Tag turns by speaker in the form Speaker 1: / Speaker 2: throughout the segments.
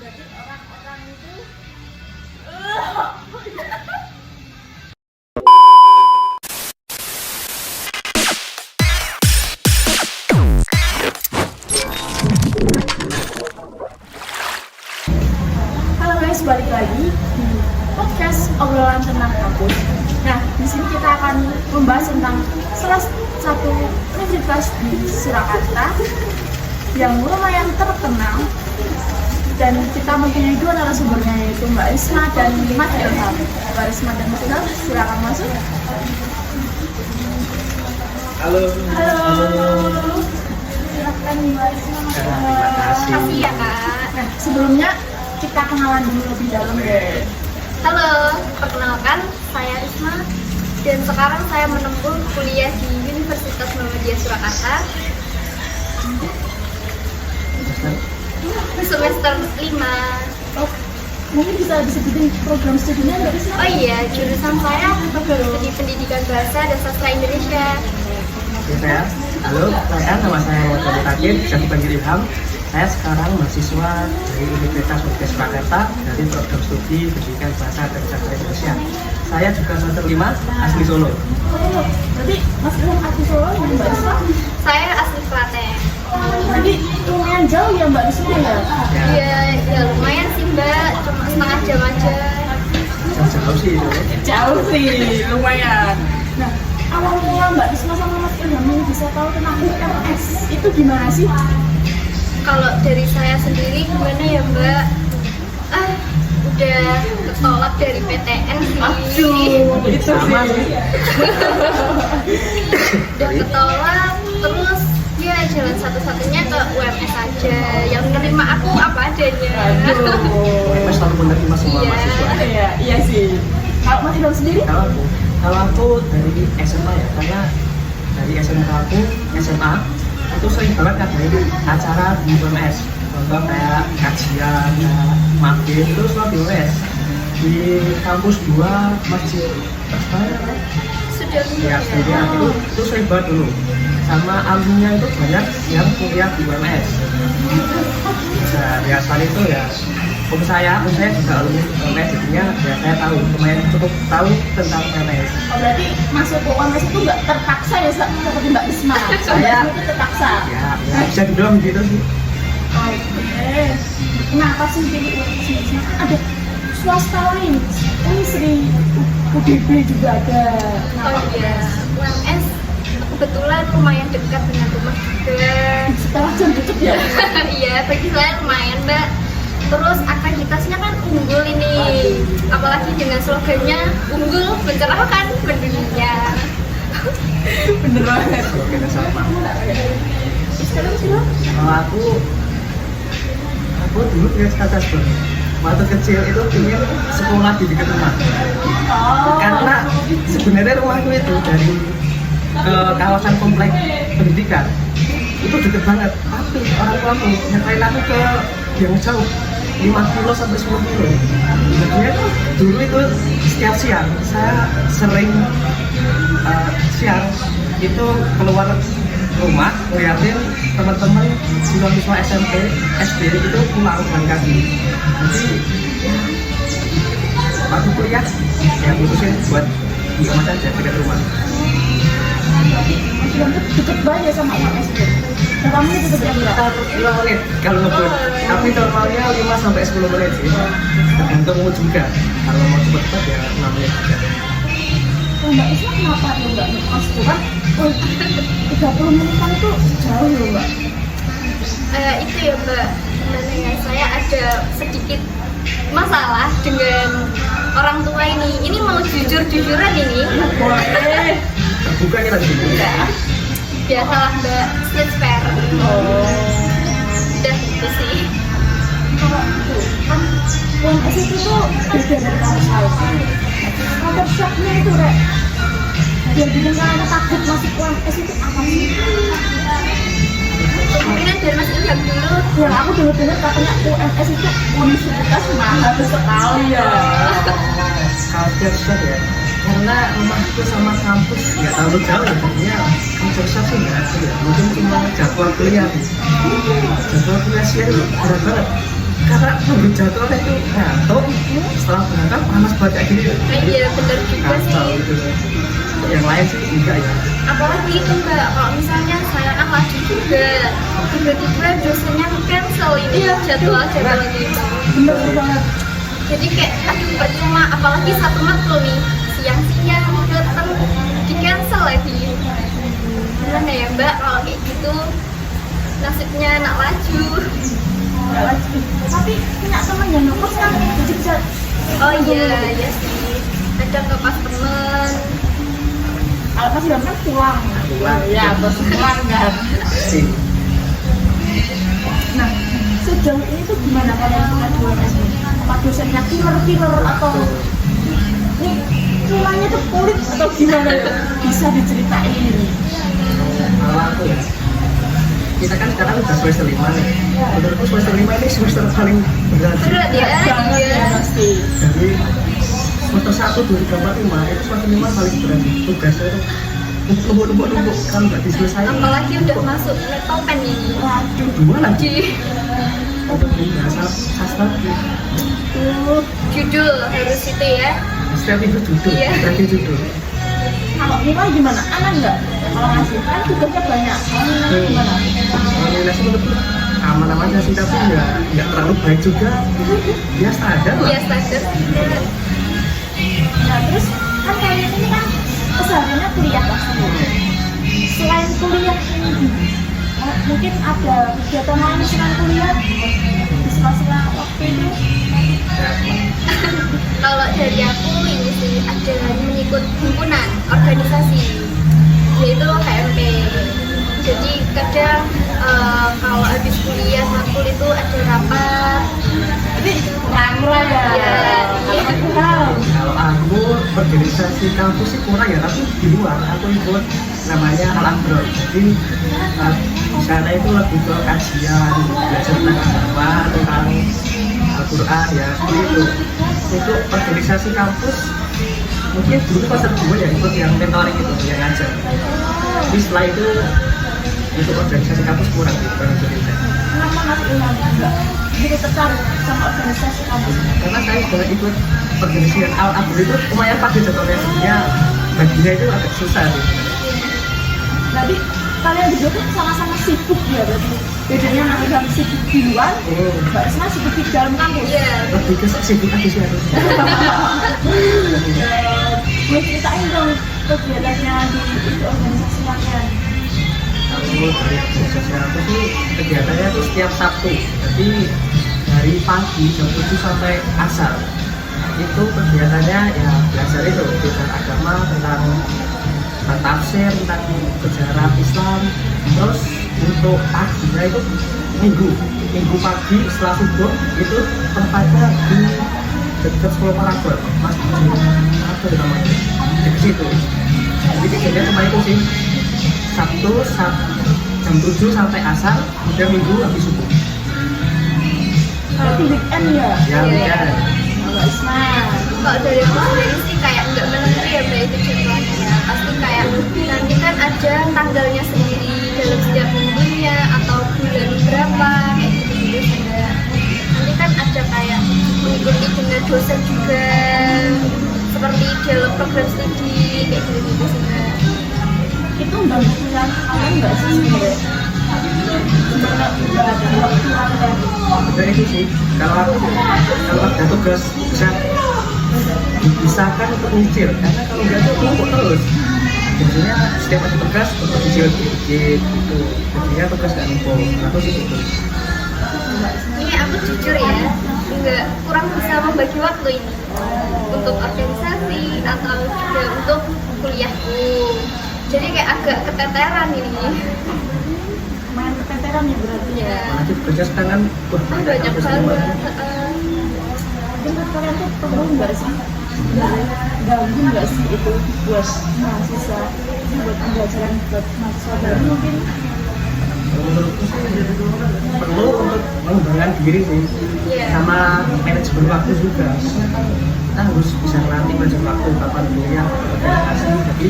Speaker 1: Jadi orang-orang itu halo guys, balik lagi di podcast obrolan tentang kampus. Nah, di sini kita akan membahas tentang salah satu universitas di Surakarta yang lumayan terkenal, dan kita mempunyai dua narasumbernya, yaitu Mbak Risma dan Mas Ilham. Mbak Risma dan Mas Ilham, silakan masuk.
Speaker 2: Halo.
Speaker 1: Halo. Silakan Mbak Risma masuk.
Speaker 2: Terima kasih.
Speaker 1: Kasih ya Kak. Nah, sebelumnya kita kenalan dulu lebih dalam deh.
Speaker 3: Halo, perkenalkan saya Risma dan sekarang saya menempuh kuliah di Universitas Muhammadiyah Surakarta semester 5.
Speaker 1: Oh, mungkin bisa disebutin program studinya Mbak Risma?
Speaker 3: Oh iya, jurusan saya studi pendidikan bahasa dan sastra Indonesia.
Speaker 2: Ya, halo, nama saya Muhammad Takim, bisa dipanggil Ilham. Saya sekarang mahasiswa dari Universitas Muhammadiyah Surakarta dari program studi pendidikan bahasa dan sastra Indonesia. Saya juga semester 5, asli Solo.
Speaker 1: Oh, berarti Mas Ilham asli Solo dan Mbak Risma?
Speaker 3: Saya asli Klaten.
Speaker 1: Berarti lumayan jauh ya Mbak Risma ya?
Speaker 3: Ya lumayan sih Mbak, cuma setengah jam aja.
Speaker 2: Jauh sih itu.
Speaker 1: Jauh sih, lumayan. Nah, awal mula Mbak Risma sama Mas Ilham ini bisa tahu tentang UMS itu gimana sih?
Speaker 3: Kalau dari saya sendiri gimana ya Mbak? Udah ketolak dari PTN sih.
Speaker 1: Aduh, itu
Speaker 2: Sama
Speaker 1: sih.
Speaker 2: sih.
Speaker 3: Udah ketolak, terus ya jalan satu-satunya ke UMS aja yang nerima aku apa adanya.
Speaker 1: Aduh.
Speaker 2: Mas selalu menerima semua
Speaker 3: Iya.
Speaker 2: mahasiswa.
Speaker 1: Iya sih. Kalau Mas Ilham sendiri?
Speaker 2: Kalau aku dari SMA ya, karena dari SMK aku, SMA itu sering banget ngadain acara di UMS. Contoh kayak kajian, makin, terus lo di UMS di kampus 2 masjid
Speaker 3: Sudah
Speaker 2: ya studia itu sering banget dulu. Sama alumni itu banyak yang kuliah di UMS. Nah, ya selain itu ya saya juga alumni UMS, jadinya ya saya tahu, lumayan cukup tahu tentang UMS.
Speaker 1: Oh, berarti masuk ke UMS itu nggak terpaksa ya seperti Mbak Risma?
Speaker 2: Saya-
Speaker 1: itu terpaksa.
Speaker 2: Ya bisa dibilang gitu sih.
Speaker 1: Oke. Kenapa sih pilih UMS? Kan ada swasta lain. Ini Sri UDB juga ada.
Speaker 3: Oh iya, UMS kebetulan lumayan dekat dengan rumah juga.
Speaker 1: Setelah jam tutup ya.
Speaker 3: Iya, bagi saya lumayan Mbak. Terus akreditasnya kan unggul ini, apalagi dengan slogannya unggul mencerahkan mendunia.
Speaker 1: Bener banget.
Speaker 2: Kalau kita sama.
Speaker 1: Sekarang sih lo?
Speaker 2: Kalau aku dulu punya cita-cita waktu kecil itu ingin sekolah di dekat rumah.
Speaker 1: Oh.
Speaker 2: Karena sebenarnya rumahku itu dari kawasan komplek pendidikan itu deket banget, tapi orang tua aku nyerahin aku ke yang jauh 5 kilo sampai 10 kilo. Jadinya dulu itu setiap siang saya sering siang itu keluar rumah ngeliatin teman-teman siswa SMP, SD itu pulang jalan kaki. Jadi waktu kuliah ya putusin buat di rumah saja dekat rumah.
Speaker 1: Mas Ilham tuh deket banget ya sama UMS itu. Berapa menit itu berapa?
Speaker 2: Sekitar 5 menit kalau ngebut, tapi normalnya 5 sampai 10 menit sih. Tergantung mood juga. Kalau mau cepet-cepet ya 6 menit aja.
Speaker 1: Oh, Mbak Isma kenapa ya Mbak? Mas itu kan 30 menitan itu jauh loh Mbak.
Speaker 3: Itu ya Mbak, sebenarnya saya ada sedikit masalah dengan orang tua ini. Ini mau jujur-jujuran ini.
Speaker 1: Boleh.
Speaker 2: Terbuka kita di sini.
Speaker 1: Ya.
Speaker 3: Biasalah Mbak, split spare.
Speaker 1: Oh.
Speaker 3: Udah itu sih.
Speaker 1: Kalau itu kan UMS itu tuh beda dari kampus lain. Kalau shocknya itu Rek, yang bikin kalian takut masuk UMS itu apa sih?
Speaker 3: Kemungkinan dari Mas Ilham dulu.
Speaker 1: Yang aku dengar katanya UMS itu universitas mahal sekali ya.
Speaker 2: Culture shock ya. Karena rumahku sama kampus nggak terlalu jauh ya, jadinya culture shock sih nggak ada ya. Mungkin cuma jadwal kuliah. Jadwal kuliah siang itu berat banget. Karena jadwalnya itu ngantuk, setelah berangkat panas banget kayak gini.
Speaker 3: Iya bener juga
Speaker 2: Kacau
Speaker 3: sih.
Speaker 2: gitu. Yang lain sih enggak ya.
Speaker 3: Apalagi itu mbak, kalau misalnya saya kan lagi juga tiba-tiba dosennya cancel ini jadwal gitu.
Speaker 1: Bener banget.
Speaker 3: Jadi kayak aduh percuma, apalagi satu matkul nih siang-siang datang di cancel lagi. Gimana ya mbak kalau kayak gitu, nasibnya anak laju.
Speaker 1: Tapi punya temen yang ngekos kan bisa.
Speaker 3: Oh iya sih, ada kepas temen.
Speaker 1: Kalau pas udah kan pulang. Ya, bos pulang kan.
Speaker 2: Sih.
Speaker 1: Nah, sejauh ini tuh gimana kalian punya dua SD? Apa dosennya killer atau ini tulangnya tuh kulit atau gimana ya? Bisa diceritain.
Speaker 2: Kalau aku ya, kita kan sekarang udah semester 5 nih. Menurutku semester 5 ini semester paling berat sih.
Speaker 3: Berat ya,
Speaker 1: Banget
Speaker 3: iya.
Speaker 1: ya pasti.
Speaker 2: Jadi semester 1, 2, 3, 4, 5 itu semester 5 paling berat sih. Tugasnya itu numpuk kan nggak diselesaikan.
Speaker 3: Apalagi udah masuk metopen ini.
Speaker 1: Waduh,
Speaker 2: 2 lagi.
Speaker 3: Di
Speaker 2: Untuk bahasa sastra
Speaker 3: judul harus itu ya.
Speaker 2: setiap minggu judul,
Speaker 3: Iya.
Speaker 2: ganti judul.
Speaker 1: kalau nilai gimana? Anak nggak? Kalau ngasih kan tugasnya banyak. Kalau nilai gimana?
Speaker 2: Kalau nilai sih menurutku aman-aman aja sih, tapi nggak terlalu baik juga. Ya standar lah.
Speaker 3: Iya standar.
Speaker 1: Nah terus kan kalian ini kan kesehariannya kuliah pasti. Selain kuliah ini, mungkin ada kegiatan lain selain kuliah di sela-sela waktu itu.
Speaker 3: Kalau dari aku ini sih ada mengikut himpunan organisasi, yaitu KMP. Jadi kadang kalau habis kuliah matkul itu ada rapat.
Speaker 1: Jadi kurang ya.
Speaker 3: Iya.
Speaker 2: Kalau aku organisasi kampus sih kurang ya, tapi di luar aku ikut namanya Al-Amro. Jadi di sana itu lebih ke kajian, belajar tentang agama, tentang Al-Quran ya, seperti itu. Untuk organisasi kampus mungkin dulu pas kedua ya ikut yang mentoring itu, yang ngajar. Tapi setelah itu untuk organisasi kampus kurang sih, kurang cerita.
Speaker 1: Kenapa Mas Ilham enggak jadi tertarik sama organisasi kampus?
Speaker 2: Karena saya sudah ikut organisasi Al-Amro itu lumayan padat jadwalnya, sebenarnya baginya itu agak susah sih.
Speaker 1: Berarti kalian berdua kan sama-sama sibuk ya berarti. Bedanya Mas Ilham sibuk di luar, Mbak Isma sibuk di dalam kampus.
Speaker 3: Iya.
Speaker 2: Lebih ke sibuk aku sih harus.
Speaker 1: Boleh ceritain dong kegiatannya di organisasi kalian.
Speaker 2: Kalau dari organisasi aku sih kegiatannya tuh setiap Sabtu, jadi dari pagi jam 7 sampai asar. Itu kegiatannya ya belajar itu tentang agama, tentang tafsir, tentang sejarah Islam. Terus untuk paginya itu minggu pagi setelah subuh itu tempatnya di dekat sekolah Paragon, Mas apa namanya di situ. Jadi kegiatannya cuma itu sih, Sabtu jam 7 sampai asar, kemudian minggu habis subuh.
Speaker 1: Berarti weekend ya?
Speaker 2: Ya weekend.
Speaker 1: Mbak Isma.
Speaker 3: Kalau dari aku sendiri sih kayak nggak menentu ya mbak itu jadwalnya. Pasti kayak nanti kan ada tanggalnya sendiri dalam setiap minggunya atau bulan berapa kayak gitu juga. Nanti kan ada kayak mengikuti dengan dosen juga, seperti dalam program studi kayak gitu juga.
Speaker 1: Itu nggak bulan kalian nggak sih sebenarnya? Gimana bagi waktu anda?
Speaker 2: Udah itu sih, kalau ada tugas bisa dipisahkan untuk nyicil, karena kalau nggak tuh numpuk terus. Jadinya setiap ada tugas untuk nyicil dikit gitu, jadinya tugas nggak numpuk. Aku sih gitu.
Speaker 3: Ini aku jujur ya, nggak kurang bisa membagi waktu ini untuk organisasi atau juga untuk kuliahku. Jadi kayak agak keteteran ini.
Speaker 1: Main keteteran ya berarti ya.
Speaker 3: Ya,
Speaker 2: Apalagi kerja sekarang kan
Speaker 3: banyak
Speaker 2: kampus
Speaker 3: banget.
Speaker 2: luar.
Speaker 1: Menurut kalian tuh perlu nggak sih? Ganggu nggak sih itu buat mahasiswa, buat pembelajaran buat mahasiswa baru mungkin?
Speaker 2: Menurutku sih perlu untuk mengembangkan diri sih,
Speaker 3: Iya.
Speaker 2: sama manajemen waktu juga. Kita harus bisa melatih manajemen waktu, kapan kuliah, kapan organisasi. Jadi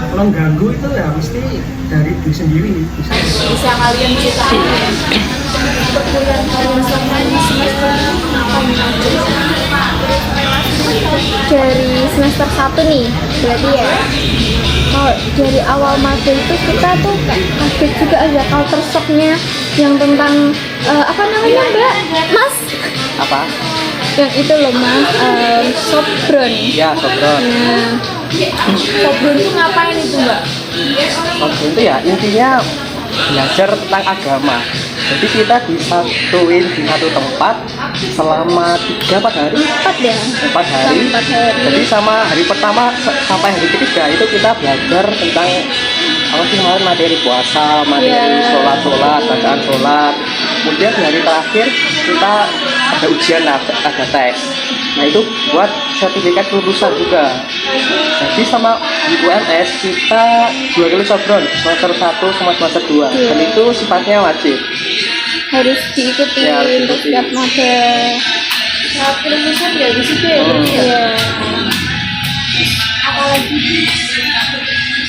Speaker 2: kalau ganggu itu ya mesti dari diri sendiri.
Speaker 1: Bisa kalian ceritain perkuliahan kalian selama ini semester ini
Speaker 3: semester 1 nih, berarti ya. Kalau dari awal maba itu kita tuh kayak kaget juga ada culture shocknya yang tentang apa namanya Mbak? Mas?
Speaker 2: Apa?
Speaker 3: Yang itu loh Mas, Sopron.
Speaker 2: Ya, Sobron.
Speaker 3: Nah,
Speaker 1: Sobrun itu ngapain itu Mbak?
Speaker 2: Sobron itu ya intinya belajar tentang agama. Jadi kita disatuin di satu tempat selama 4 hari.
Speaker 3: 4 ya?
Speaker 2: 4 hari.
Speaker 3: 4 hari.
Speaker 2: Jadi sama hari pertama sampai hari ketiga itu kita belajar tentang apa sih kemarin materi puasa, materi sholat, bacaan sholat. Kemudian di hari terakhir kita ada ujian, ada tes. Nah itu buat sertifikat kelulusan juga. Jadi sama di UMS kita 2 kali sobron, semester 1 sama semester 2. Dan itu sifatnya wajib.
Speaker 3: Harus diikuti
Speaker 2: Ya, harus
Speaker 3: untuk
Speaker 2: diikuti.
Speaker 3: setiap maba.
Speaker 1: Saat kelulusan ya di situ ya berarti ya.
Speaker 3: Iya.
Speaker 1: Apalagi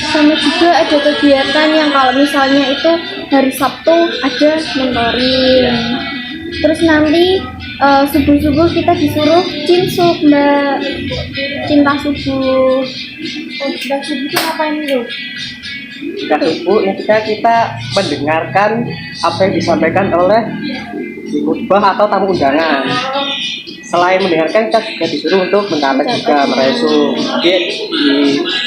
Speaker 3: Sama juga ada kegiatan yang kalau misalnya itu hari Sabtu ada mentoring. Terus nanti subuh-subuh kita disuruh cinsuk Mbak, cinta subuh.
Speaker 1: oh, sudah subuh itu ngapain itu?
Speaker 2: Kita subuh intinya kita mendengarkan apa yang disampaikan oleh khutbah atau tamu undangan. Selain mendengarkan kita juga disuruh untuk mencatat juga, meresu, di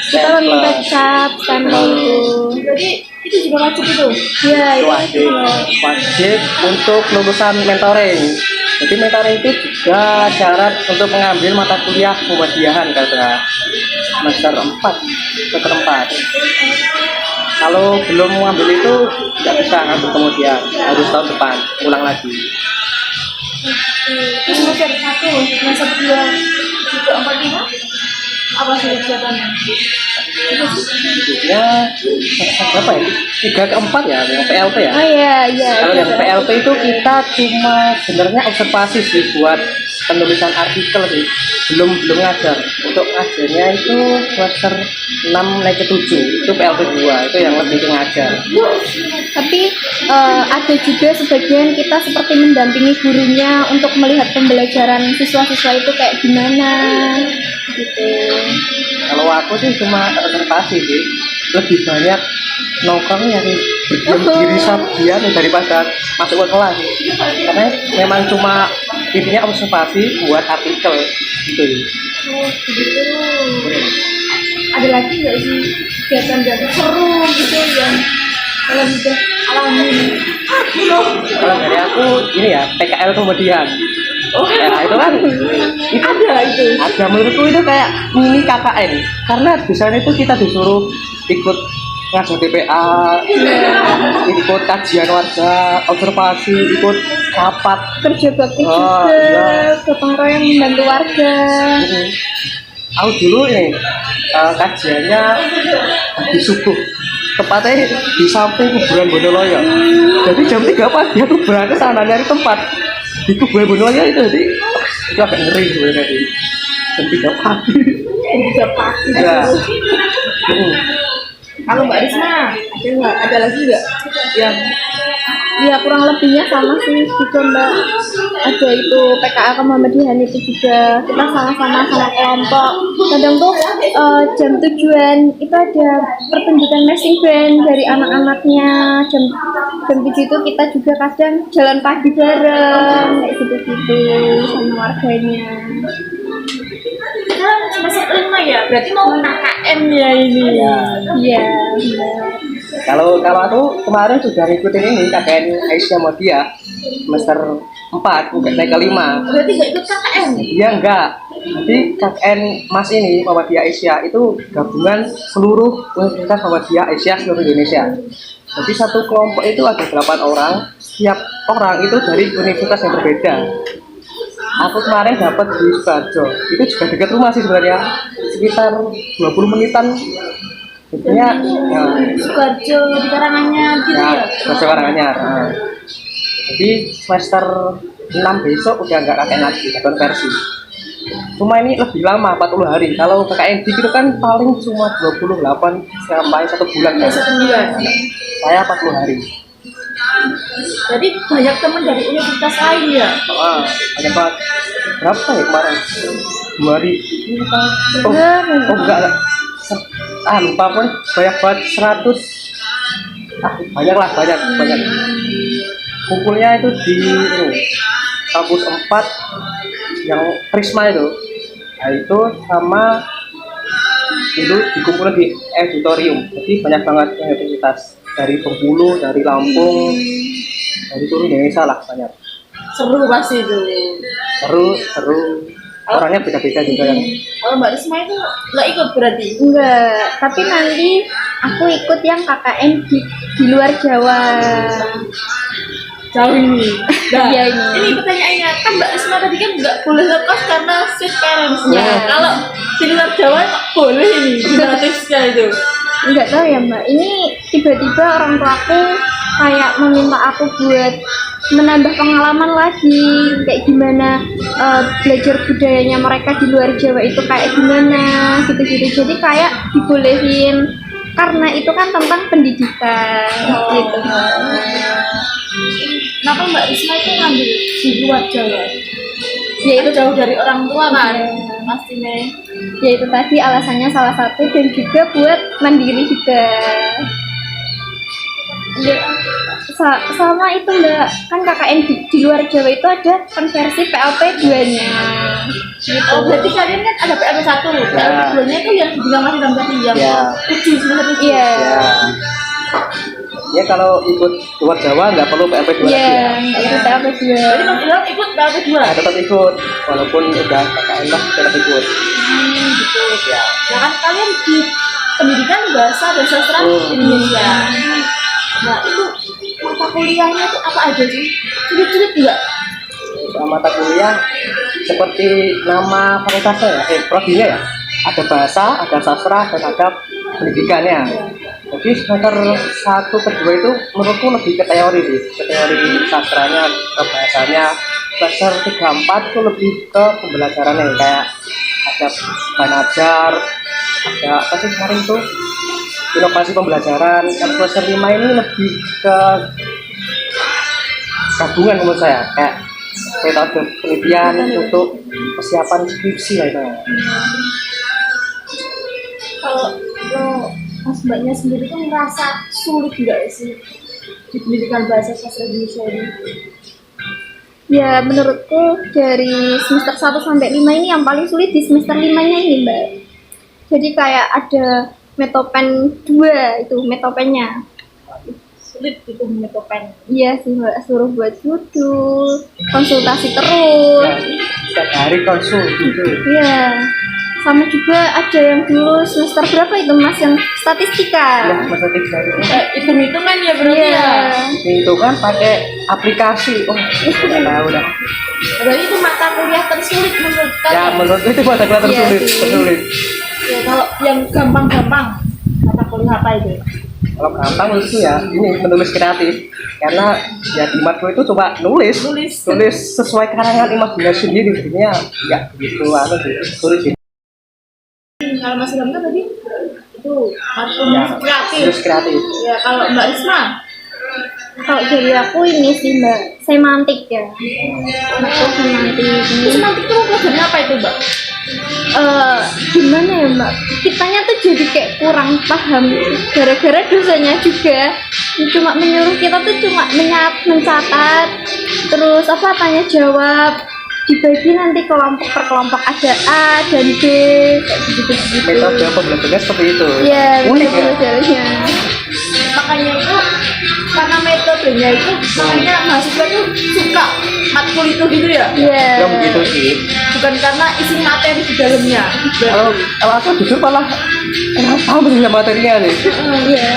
Speaker 3: Kita meminta cap sama itu.
Speaker 1: Berarti itu juga wajib itu.
Speaker 3: Ya,
Speaker 2: itu
Speaker 3: itu
Speaker 2: wajib untuk lulusan mentoring. Jadi mentoring itu juga syarat untuk mengambil mata kuliah Muhammadiyah kata semester 4. Kalau belum mengambil itu tidak bisa ngambil kemudian, harus tahun depan ulang lagi.
Speaker 1: Terus semester 1, semester 2, semester 4, 5 apa sih kegiatannya?
Speaker 2: Ya, berapa ya? 3 ke 4 ya, yang PLP ya.
Speaker 3: Oh iya, iya.
Speaker 2: Kalau yang PLP itu kita cuma sebenarnya observasi sih buat penulisan artikel sih, belum ngajar. Untuk ngajarnya itu semester 6 naik ke 7 itu PLP 2 itu yang lebih ke ngajar.
Speaker 3: Tapi ada juga sebagian kita seperti mendampingi gurunya untuk melihat pembelajaran siswa-siswa itu kayak gimana gitu.
Speaker 2: Kalau aku sih cuma observasi sih, lebih banyak nongkrongnya sih, berdiam diri sabian daripada masuk ke kelas. Karena memang cuma intinya observasi buat artikel gitu.
Speaker 1: Oh, begitu. Ada lagi nggak sih kegiatan yang seru gitu yang kalian udah alamin?
Speaker 2: Kalau dari aku ini ya PKL kemudian.
Speaker 1: Oh,
Speaker 2: Ya itu kan itu ada menurutku itu kayak mini KKN karena di sana itu kita disuruh ikut ngajar TPA, ikut kajian warga, observasi, ikut rapat.
Speaker 3: Kerja bakti
Speaker 2: Oh,
Speaker 3: juga,
Speaker 2: iya.
Speaker 3: gotong royong membantu warga.
Speaker 2: Aku dulu ini kajiannya di subuh, tepatnya di samping kuburan Bonoloyo. Jadi jam 3 pagi aku berangkat sana nyari tempat di kuburan Bonoloyo itu. Jadi itu agak ngeri sebenarnya sih. Jam 3 pagi.
Speaker 1: Kerja pagi.
Speaker 2: Ya.
Speaker 1: Kalau Mbak Risma, ada lagi nggak yang
Speaker 3: Ya kurang lebihnya sama sih juga Mbak. Ada itu PKL Muhammadiyah itu juga kita sama-sama sama kelompok. Kadang tuh jam tujuan itu ada pertunjukan marching band dari anak-anaknya. Jam 7 itu kita juga kadang jalan pagi bareng kayak gitu-gitu sama warganya.
Speaker 1: kan semester 5 ya? Berarti mau KKN ya ini.
Speaker 3: Iya.
Speaker 2: Kalau aku kemarin sudah ngikutin ini KKN Aisyah Muhammadiyah semester 4, bukan naik ke 5.
Speaker 1: Berarti nggak ikut KKN?
Speaker 2: Iya enggak. Jadi KKN Mas ini Muhammadiyah Aisyah itu gabungan seluruh Universitas Muhammadiyah Aisyah seluruh Indonesia. Jadi satu kelompok itu ada 8 orang, setiap orang itu dari universitas yang berbeda. Aku kemarin dapat di Sukoharjo, itu juga dekat rumah sih sebenarnya, sekitar 20 menitan. Intinya, ya,
Speaker 1: Sukoharjo di Karanganyar gitu ya?
Speaker 2: Sukoharjo Karanganyar. Nah. Jadi semester 6 besok udah nggak KKN lagi, konversi. Cuma ini lebih lama, 40 hari. Kalau KKN itu kan paling cuma 28 sampai 1 bulan. Kan?
Speaker 1: 1 bulan.
Speaker 2: Saya 40 hari.
Speaker 1: Jadi banyak teman dari universitas lain ya?
Speaker 2: Ada banget. Berapa ya kemarin? 2 hari. Oh, oh enggak. Lupa pun banyak banget 100. Banyak lah, banyak. Kumpulnya itu di kampus 4 yang Prisma itu. Nah, itu sama itu dikumpulin di auditorium. Jadi banyak banget universitas dari Bengkulu, dari Lampung, dari seluruh Indonesia lah banyak.
Speaker 1: Seru pasti itu.
Speaker 2: Seru. Orangnya beda-beda juga yang.
Speaker 1: Kalau Mbak Risma itu nggak ikut berarti?
Speaker 3: Enggak, tapi nanti aku ikut yang KKN di luar Jawa.
Speaker 1: Jauh ini. Nah,
Speaker 3: Iya, ini.
Speaker 1: ini pertanyaannya kan Mbak Risma tadi kan nggak boleh ngekos karena strict parents-nya.
Speaker 2: Iya.
Speaker 1: Kalau di luar Jawa boleh ini gratisnya itu.
Speaker 3: Enggak tahu ya Mbak, ini tiba-tiba orang tuaku kayak meminta aku buat menambah pengalaman lagi, kayak gimana belajar budayanya mereka di luar Jawa itu kayak gimana gitu-gitu. Jadi kayak dibolehin karena itu kan tentang pendidikan gitu.
Speaker 1: Kenapa Mbak Risma itu ngambil di luar Jawa?
Speaker 3: Ya itu
Speaker 1: Jauh dari orang tua kan,
Speaker 3: Iya.
Speaker 1: pastinya.
Speaker 3: ya itu tadi alasannya salah satu, dan juga buat mandiri juga. Ya, sama itu Mbak, kan KKN di luar Jawa itu ada konversi PLP 2-nya gitu.
Speaker 1: Oh, berarti kalian kan ada PLP 1, PLP 2-nya itu yang bilang masih dalam tadi yang
Speaker 2: Ya.
Speaker 1: 7 semester 7.
Speaker 3: Iya.
Speaker 2: Ya kalau ikut luar Jawa nggak perlu PLP 2 lagi
Speaker 3: Iya,
Speaker 2: ya.
Speaker 3: itu PLP 2.
Speaker 1: Jadi Mas Ilham ikut PLP 2.
Speaker 2: Nah, tetap ikut walaupun udah KKN lah tetap ikut.
Speaker 1: Gitu.
Speaker 2: Ya.
Speaker 1: Nah kan kalian di pendidikan bahasa dan sastra Indonesia. Nah itu mata kuliahnya itu apa aja sih? Sulit-sulit juga?
Speaker 2: Soal mata kuliah seperti nama fakultasnya ya, prodinya ya. Ada bahasa, ada sastra, dan ada pendidikannya. Jadi semester 1 ke 2 itu menurutku lebih ke teori sih, ke teori sastranya, ke bahasanya. Semester 3 4 itu lebih ke pembelajarannya, kayak ada bahan ajar, ada apa sih kemarin itu inovasi pembelajaran. Dan semester 5 ini lebih ke gabungan menurut saya, kayak metode penelitian untuk persiapan skripsi lah itu.
Speaker 1: Kalau Mas Mbaknya sendiri tuh merasa sulit nggak sih di pendidikan bahasa sastra Indonesia ini?
Speaker 3: Ya menurutku dari semester 1 sampai 5 ini yang paling sulit di semester 5-nya ini Mbak. Jadi kayak ada metopen 2 itu metopennya.
Speaker 1: Sulit itu metopen.
Speaker 3: Iya sih Mbak, suruh buat judul, konsultasi terus.
Speaker 2: Ya, setiap hari konsul gitu.
Speaker 3: Iya. Sama juga ada yang dulu semester berapa itu Mas yang statistika.
Speaker 2: Ya, metode dari
Speaker 1: Hitung-hitungan ya berarti
Speaker 3: Iya.
Speaker 1: ya.
Speaker 2: itu kan pakai aplikasi. Oh, nggak tahu dah.
Speaker 1: Berarti itu mata kuliah tersulit menurut
Speaker 2: Ya
Speaker 1: kalian?
Speaker 2: menurut itu mata kuliah
Speaker 3: Iya
Speaker 2: tersulit,
Speaker 3: sih.
Speaker 2: tersulit.
Speaker 1: Ya, kalau yang gampang-gampang mata kuliah apa itu?
Speaker 2: Kalau gampang menurutku ya ini menulis kreatif, karena ya di matku itu coba nulis sesuai karangan imajinasi sendiri, jadinya ya begitu sulit sih.
Speaker 1: Kalau Mas Ilham kan tadi itu matkul
Speaker 2: Ya,
Speaker 1: kreatif.
Speaker 2: nulis kreatif.
Speaker 1: Ya kalau Mbak Risma,
Speaker 3: Kalau dari aku ini sih Mbak, semantik ya. Matkul semantik ini.
Speaker 1: terus nanti itu pelajarannya apa itu Mbak?
Speaker 3: Gimana ya Mbak? Kitanya tuh jadi kayak kurang paham gara-gara dosennya juga cuma menyuruh kita tuh cuma mencatat, terus apa tanya jawab, dibagi nanti kelompok per kelompok, ada A dan B kayak gitu.
Speaker 2: Metode pembelajarannya seperti itu.
Speaker 3: Iya,
Speaker 2: Unik ya.
Speaker 3: belajarnya.
Speaker 1: Makanya itu karena metodenya itu makanya mahasiswa tuh suka matkul itu gitu ya.
Speaker 3: Iya.
Speaker 2: Ya begitu sih.
Speaker 1: Bukan karena isi materi di dalamnya.
Speaker 2: Kalau aku jujur malah kenapa punya materinya nih?
Speaker 3: Iya.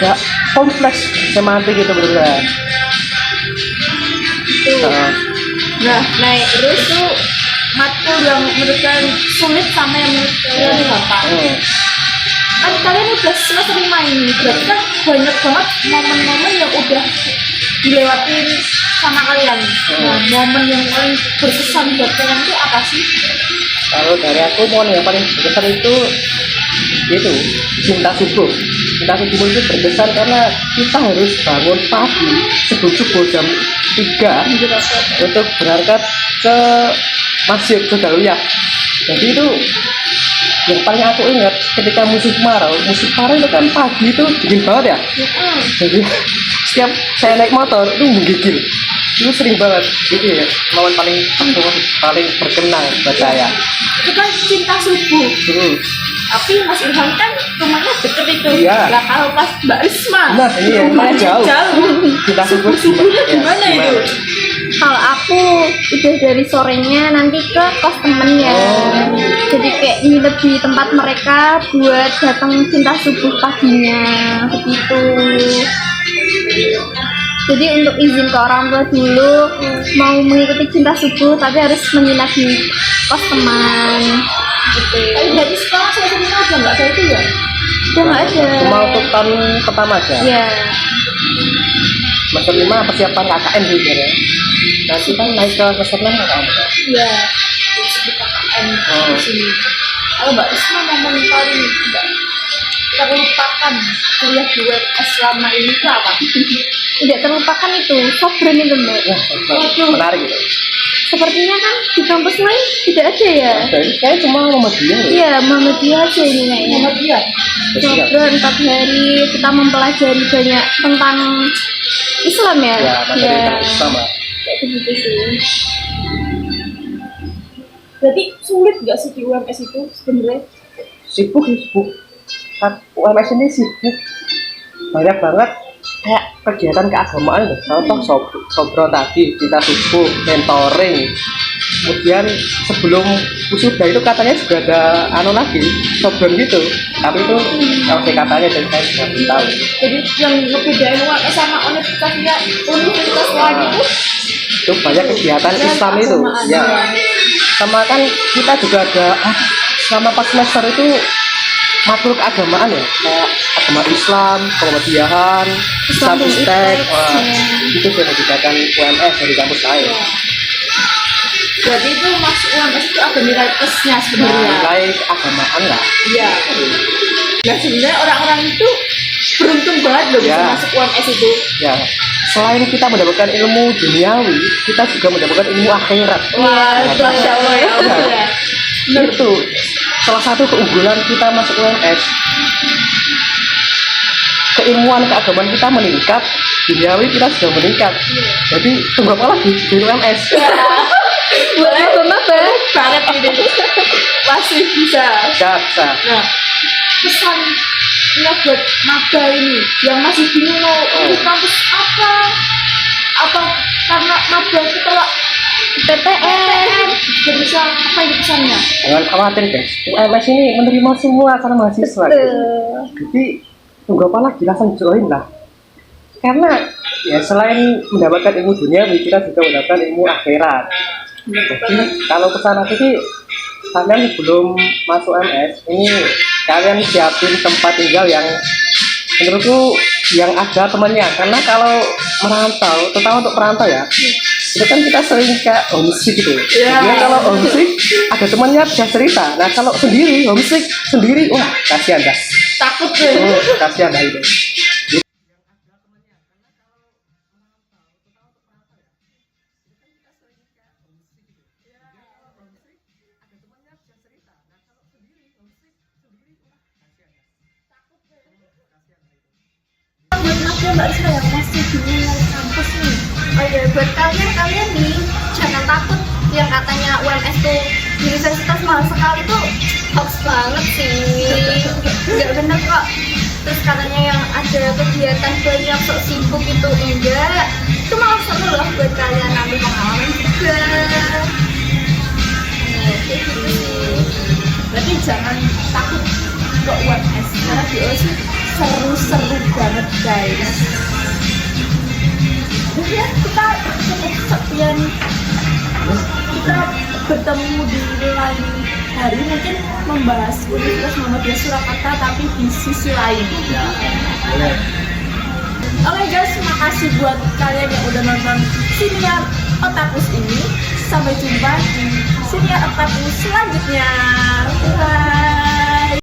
Speaker 2: Ya kompleks semantik itu menurut saya.
Speaker 1: Nah, terus tuh matkul yang menurut kalian sulit sama yang menurut kalian gampang. Kan kalian udah semester 5 ini, berarti kan banyak banget momen-momen yang udah dilewatin sama kalian. Nah, momen yang paling berkesan buat kalian itu apa sih?
Speaker 2: Kalau dari aku momen yang paling berkesan itu cinta subuh. Cinta subuh itu berkesan karena kita harus bangun pagi subuh jam 3 untuk berangkat ke masjid Godaluyah. Jadi itu yang paling aku ingat ketika musim kemarau itu kan pagi itu dingin banget ya. Jadi setiap saya naik motor itu menggigil, itu sering banget gitu ya. Momen paling berkenang buat saya.
Speaker 1: Itu kan cinta subuh. Tapi Mas Ilham kan rumahnya deket itu.
Speaker 2: Iya.
Speaker 1: Lah kalau pas Mbak Risma,
Speaker 2: Nah ini ya,
Speaker 1: rumahnya
Speaker 2: jauh. Kita subuh
Speaker 1: subuhnya gimana itu?
Speaker 3: Kalau aku udah dari sorenya nanti ke kos temennya. Jadi kayak nginep di tempat mereka buat datang cinta subuh paginya begitu. Jadi untuk izin ke orang tua dulu mau mengikuti cinta subuh tapi harus menginap di kos teman. Gitu.
Speaker 1: Tapi jadi sekarang saya udah nggak kayak itu ya?
Speaker 3: Udah nggak ada.
Speaker 2: Cuma untuk tahun pertama aja.
Speaker 3: Iya.
Speaker 2: Semester 5 persiapan KKN gitu ya. Nanti kan naik ke semester 6 KKN.
Speaker 1: Iya. Di KKN di sini. Kalau Mbak Risma momen paling tidak terlupakan kuliah di UMS selama ini itu apa?
Speaker 3: Tidak terlupakan itu softbrand itu Mbak.
Speaker 2: Menarik gitu.
Speaker 3: Sepertinya kan di kampus lain tidak ada ya?
Speaker 2: Jadi kayak cuma Muhammadiyah ya.
Speaker 3: Iya, Muhammadiyah aja ini kayaknya.
Speaker 1: Muhammadiyah.
Speaker 3: Softbrand 4 hari kita mempelajari banyak tentang Islam ya.
Speaker 2: Ya, materi sama.
Speaker 3: Kayak begitu sih.
Speaker 1: Jadi sulit nggak sih di UMS itu sebenarnya?
Speaker 2: Sibuk. Kan UMS ini sibuk. Banyak banget kayak kegiatan keagamaan loh. Contoh sobro tadi, kita subuh, mentoring. Kemudian sebelum wisuda itu katanya juga ada lagi, sobron gitu. Tapi itu kalau saya katanya dan saya juga belum tahu.
Speaker 1: Jadi yang ngebedain UMS sama universitas lain itu
Speaker 2: Banyak kegiatan Islam itu. Ya. Sama kan kita juga ada selama pas semester itu matkul keagamaan ya, kayak agama Islam, Muhammadiyahan, Islam Istek, itu sudah disediakan UMS dari kampus lain.
Speaker 1: Jadi itu masuk UMS itu ada nilai plusnya sebenarnya.
Speaker 2: Nilai keagamaan lah.
Speaker 1: Iya. Nah sebenarnya orang-orang itu beruntung banget loh bisa masuk UMS itu.
Speaker 2: Ya. Selain kita mendapatkan ilmu duniawi, kita juga mendapatkan ilmu akhirat.
Speaker 1: Wah, Masya Allah ya.
Speaker 2: Itu salah satu keunggulan kita masuk UMS. Keilmuan keagamaan kita meningkat, duniawi kita sudah meningkat. Jadi tunggu apa lagi di UMS?
Speaker 1: Boleh banget ini. Masih bisa.
Speaker 2: Bisa.
Speaker 1: Nah, pesannya buat maba ini yang masih bingung mau di kampus apa karena maba setelah PTN bisa apa itu pesannya?
Speaker 2: Jangan khawatir guys, UMS ini menerima semua karena mahasiswa. Jadi tunggu apa lagi, langsung join lah. Karena ya selain mendapatkan ilmu dunia, kita juga mendapatkan ilmu akhirat. Jadi kalau pesan aku sih, kalian sebelum masuk MS ini kalian siapin tempat tinggal yang menurutku yang ada temannya. Karena kalau merantau, terutama untuk perantau ya, itu kan kita sering kayak homesick gitu. Jadi kalau homesick ada temannya bisa cerita. Nah kalau sendiri homesick sendiri, wah kasihan dah.
Speaker 1: Takut deh.
Speaker 2: Kasihan dah itu.
Speaker 1: Mbak Risma yang masih bingung dari kampus nih.
Speaker 3: Oh iya, buat kalian nih jangan takut yang katanya UMS tuh universitas mahal sekali tuh hoax banget sih. Nggak bener kok. Terus katanya yang ada kegiatan banyak sok sibuk itu enggak. Itu malah seru loh buat kalian ambil pengalaman juga. Kayak gitu sih.
Speaker 1: Berarti jangan takut ke UMS karena di UMS seru-seru banget guys. Jadi ya kita sekian kita bertemu di lain hari mungkin membahas Universitas Muhammadiyah Surakarta tapi di sisi lain. Oke guys, makasih buat kalian yang udah nonton Siniar Otakus ini. Sampai jumpa di Siniar Otakus selanjutnya. Bye.